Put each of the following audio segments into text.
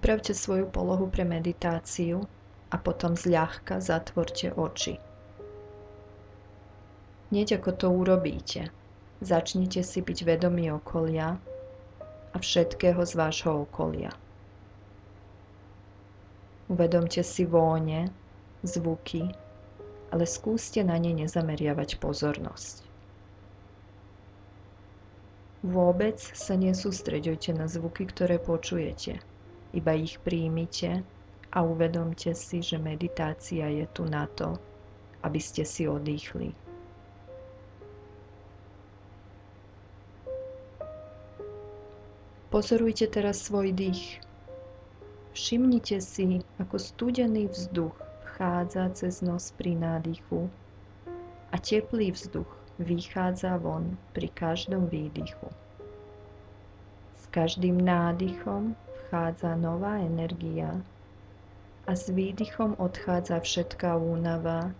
Upravte svoju polohu pre meditáciu a potom zľahka zatvorte oči. Hneď ako to urobíte, začnite si byť vedomí okolia a všetkého z vášho okolia. Uvedomte si vône, zvuky, ale skúste na ne nezameriavať pozornosť. Vôbec sa nesústreďujte na zvuky, ktoré počujete, iba ich príjmite a uvedomte si, že meditácia je tu na to, aby ste si odýchli. Pozorujte teraz svoj dých. Všimnite si, ako studený vzduch vchádza cez nos pri nádychu a teplý vzduch vychádza von pri každom výdychu. S každým nádychom vchádza nová energia a s výdychom odchádza všetká únava,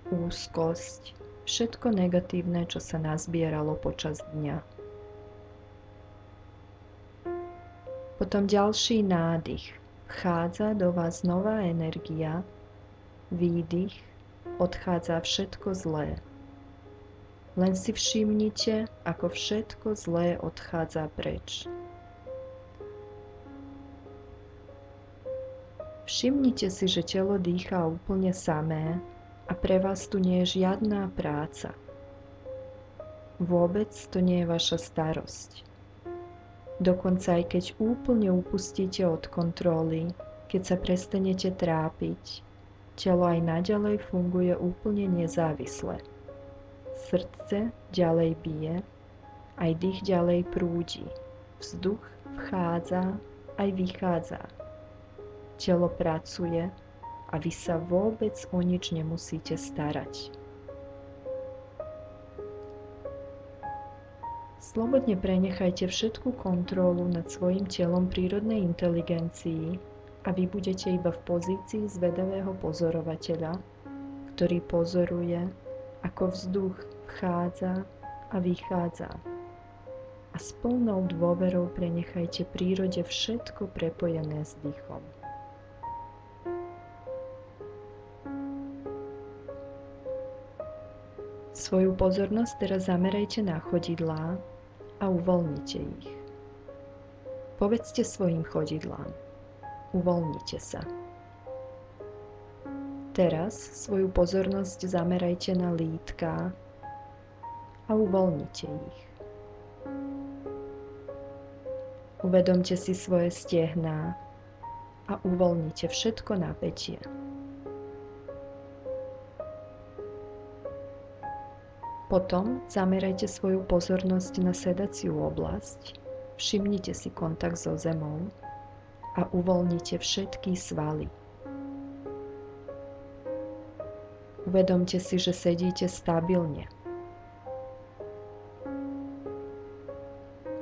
úzkosť, všetko negatívne, čo sa nazbieralo počas dňa. Potom ďalší nádych. Vchádza do vás nová energia, výdych, odchádza všetko zlé. Len si všimnite, ako všetko zlé odchádza preč. Všimnite si, že telo dýchá úplne samé a pre vás tu nie je žiadna práca. Vôbec to nie je vaša starosť. Dokonca aj keď úplne upustíte od kontroly, keď sa prestanete trápiť, telo aj naďalej funguje úplne nezávisle. Srdce ďalej bije, aj dých ďalej prúdi, vzduch vchádza aj vychádza. Telo pracuje a vy sa vôbec o nič nemusíte starať. Slobodne prenechajte všetku kontrolu nad svojim telom prírodnej inteligencii a vy budete iba v pozícii zvedavého pozorovateľa, ktorý pozoruje, ako vzduch vchádza a vychádza. A s plnou dôverou prenechajte prírode všetko prepojené s dýchom. Svoju pozornosť teraz zamerajte na chodidlá a uvoľnite ich. Povedzte svojim chodidlám: uvoľnite sa. Teraz svoju pozornosť zamerajte na lítka a uvoľnite ich. Uvedomte si svoje stehná a uvoľnite všetko napätie. Potom zamerajte svoju pozornosť na sedaciu oblasť, všimnite si kontakt so zemou a uvoľnite všetky svaly. Uvedomte si, že sedíte stabilne.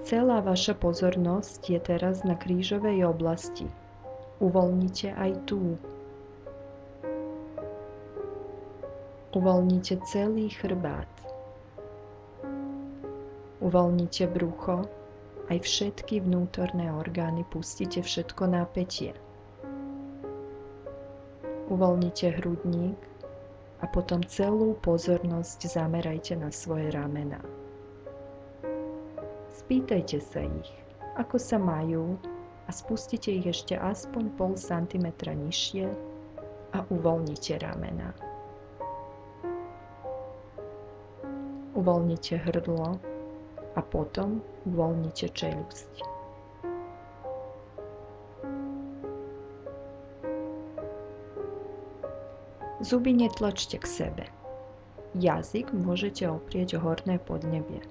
Celá vaša pozornosť je teraz na krížovej oblasti. Uvoľnite aj tú. Uvoľnite celý chrbát. Uvoľnite brucho, aj všetky vnútorné orgány, pustite všetko napätie. Uvoľnite hrudník a potom celú pozornosť zamerajte na svoje ramená. Spýtajte sa ich, ako sa majú a spustite ich ešte aspoň 0,5 cm nižšie a uvoľnite ramená. Uvoľnite hrdlo a potom uvoľnite čeľusť. Zuby netlačte k sebe. Jazyk môžete oprieť o horné podnebie.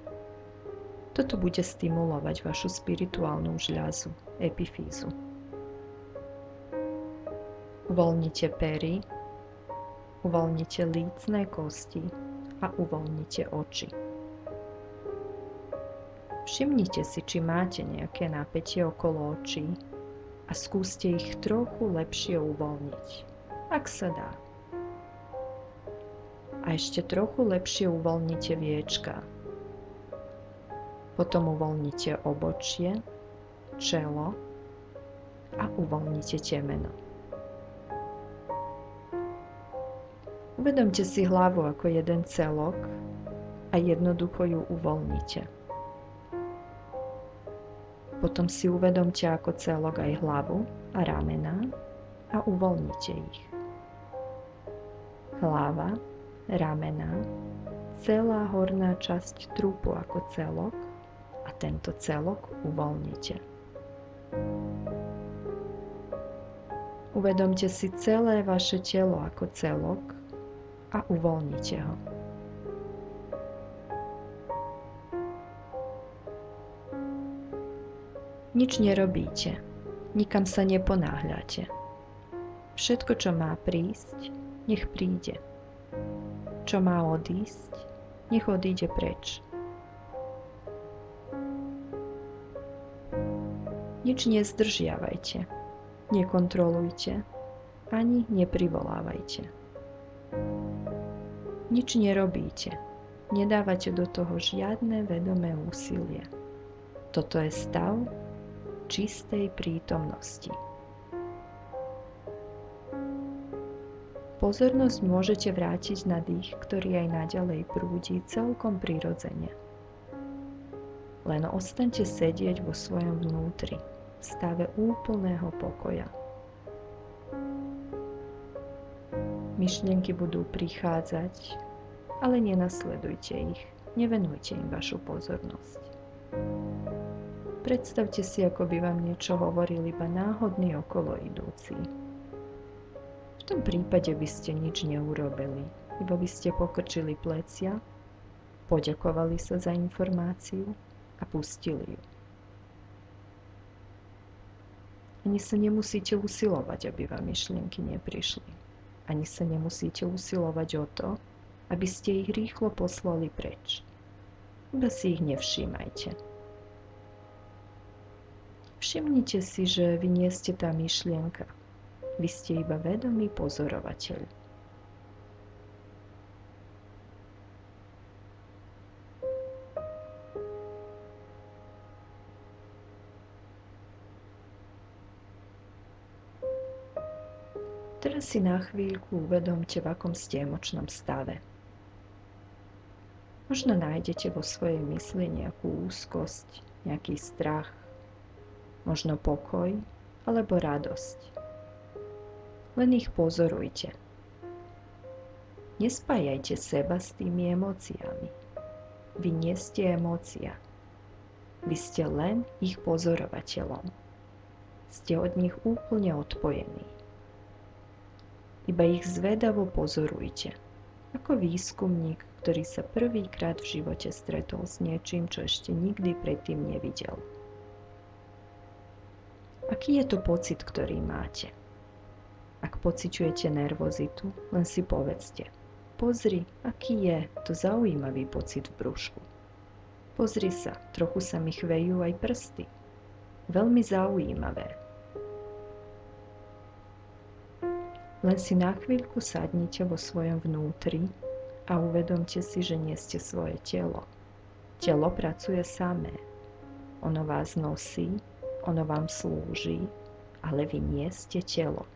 Toto bude stimulovať vašu spirituálnu žľazu, epifízu. Uvoľnite pery, uvoľnite lícne kosti a uvoľnite oči. Všimnite si, či máte nejaké napätie okolo očí a skúste ich trochu lepšie uvoľniť, ak sa dá. A ešte trochu lepšie uvoľnite viečka. Potom uvoľnite obočie, čelo a uvoľnite temeno. Uvedomte si hlavu ako jeden celok a jednoducho ju uvoľnite. Potom si uvedomte ako celok aj hlavu a ramená a uvoľnite ich. Hlava, ramená, celá horná časť trupu ako celok a tento celok uvoľnite. Uvedomte si celé vaše telo ako celok a uvoľnite ho. Nič nerobíte, nikam sa neponáhľate. Všetko, čo má prísť, nech príde. Čo má odísť, nech odíde preč. Nič nezdržiavajte, nekontrolujte, ani neprivolávajte. Nič nerobíte, nedávate do toho žiadne vedomé úsilie. Toto je stav čistej prítomnosti. Pozornosť môžete vrátiť na dých, ktorý aj naďalej prúdi celkom prirodzene. Len ostaňte sedieť vo svojom vnútri, v stave úplného pokoja. Myšlienky budú prichádzať, ale nenasledujte ich, nevenujte im vašu pozornosť. Predstavte si, ako by vám niečo hovoril iba náhodný okolo idúci. V tom prípade by ste nič neurobili, iba by ste pokrčili plecia, poďakovali sa za informáciu a pustili ju. Ani sa nemusíte usilovať, aby vám myšlienky neprišli. Ani sa nemusíte usilovať o to, aby ste ich rýchlo poslali preč. Iba si ich nevšímajte. Všimnite si, že vy nie ste tá myšlienka. Vy ste iba vedomý pozorovateľ. Teraz si na chvíľku uvedomte, v akom ste emočnom stave. Možno nájdete vo svojej mysli nejakú úzkosť, nejaký strach, možno pokoj alebo radosť. Len ich pozorujte. Nespájajte seba s tými emóciami. Vy nie ste emócia. Vy ste len ich pozorovateľom. Ste od nich úplne odpojení. Iba ich zvedavo pozorujte, ako výskumník, ktorý sa prvýkrát v živote stretol s niečím, čo ešte nikdy predtým nevidel. Aký je to pocit, ktorý máte? Ak pociťujete nervozitu, len si povedzte: pozri, aký je to zaujímavý pocit v brúšku. Pozri sa, trochu sa mi chvejú aj prsty. Veľmi zaujímavé. Len si na chvíľku sadnite vo svojom vnútri a uvedomte si, že nie ste svoje telo. Telo pracuje samé. Ono vás nosí, ono vám slúži, ale vy nie ste telo.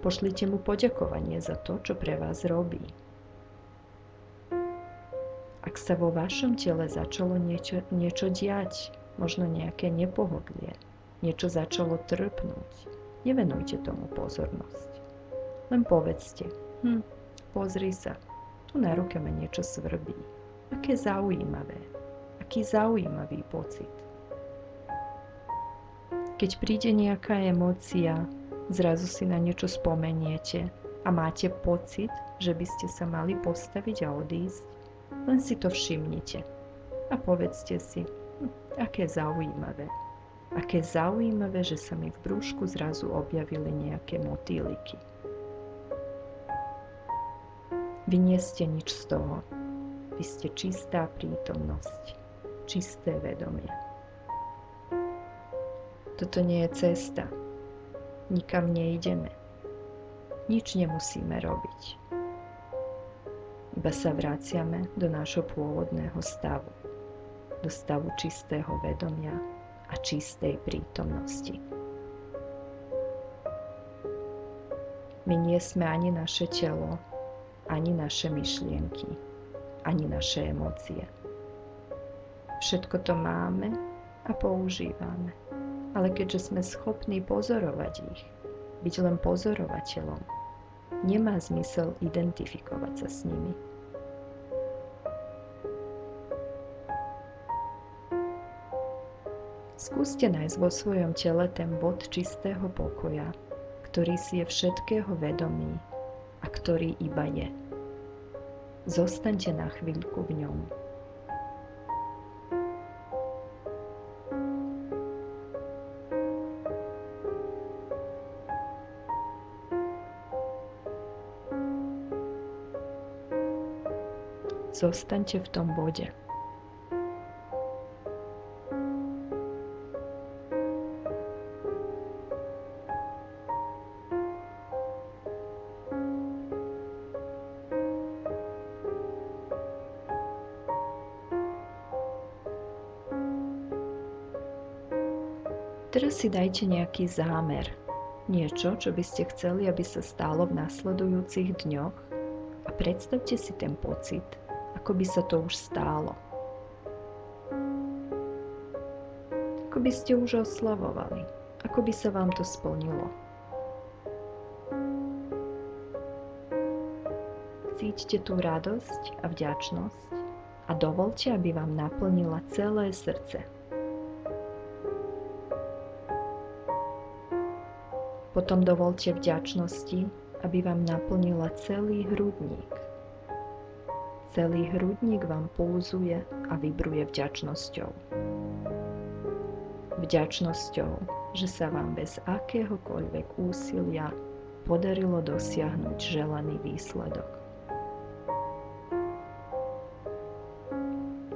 Pošlite mu poďakovanie za to, čo pre vás robí. Ak sa vo vašom tele začalo niečo diať, možno nejaké nepohodlie, niečo začalo trpnúť, nevenujte tomu pozornosť. Len povedzte: pozri sa, tu na ruke ma niečo svrbí. Aké zaujímavé. Aký zaujímavý pocit. Keď príde nejaká emócia, zrazu si na niečo spomeniete a máte pocit, že by ste sa mali postaviť a odísť, len si to všimnite a povedzte si: aké zaujímavé. Aké zaujímavé, že sa mi v brúšku zrazu objavili nejaké motýliky. Vy nie ste nič z toho. Vy ste čistá prítomnosť. Čisté vedomie. Toto nie je cesta. Nikam nejdeme. Nič nemusíme robiť. Iba sa vraciame do nášho pôvodného stavu. Do stavu čistého vedomia a a čistej prítomnosti. My nie sme ani naše telo, ani naše myšlienky, ani naše emócie. Všetko to máme a používame, ale keďže sme schopní pozorovať ich, byť len pozorovateľom, nemá zmysel identifikovať sa s nimi. Skúste nájsť vo svojom tele ten bod čistého pokoja, ktorý si je všetkého vedomý a ktorý iba je. Zostaňte na chvíľku v ňom. Zostaňte v tom bode. Teraz si dajte nejaký zámer, niečo, čo by ste chceli, aby sa stalo v nasledujúcich dňoch a predstavte si ten pocit, ako by sa to už stálo. Ako by ste už oslavovali, ako by sa vám to splnilo. Cíťte tú radosť a vďačnosť a dovoľte, aby vám naplnila celé srdce. Potom dovoľte vďačnosti, aby vám naplnila celý hrudník. Celý hrudník vám pulzuje a vibruje vďačnosťou. Vďačnosťou, že sa vám bez akéhokoľvek úsilia podarilo dosiahnuť želaný výsledok.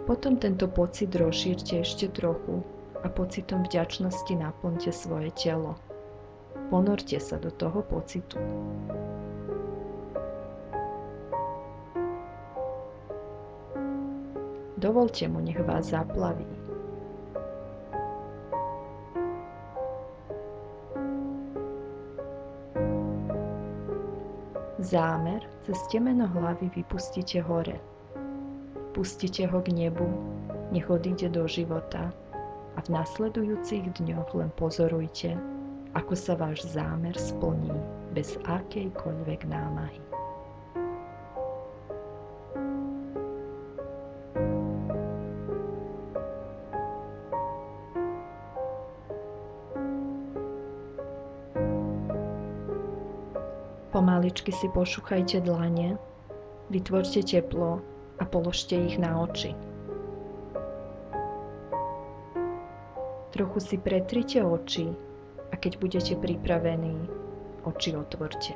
Potom tento pocit rozšírte ešte trochu a pocitom vďačnosti naplňte svoje telo. Ponorte sa do toho pocitu. Dovoľte mu, nech vás zaplaví. Zámer cez temeno hlavy vypustite hore. Pustite ho k nebu, nech odíde do života a v nasledujúcich dňoch len pozorujte, ako sa váš zámer splní bez akejkoľvek námahy. Pomaličky si pošúchajte dlane, vytvorte teplo a položte ich na oči. Trochu si pretrite oči a keď budete pripravení, oči otvorte.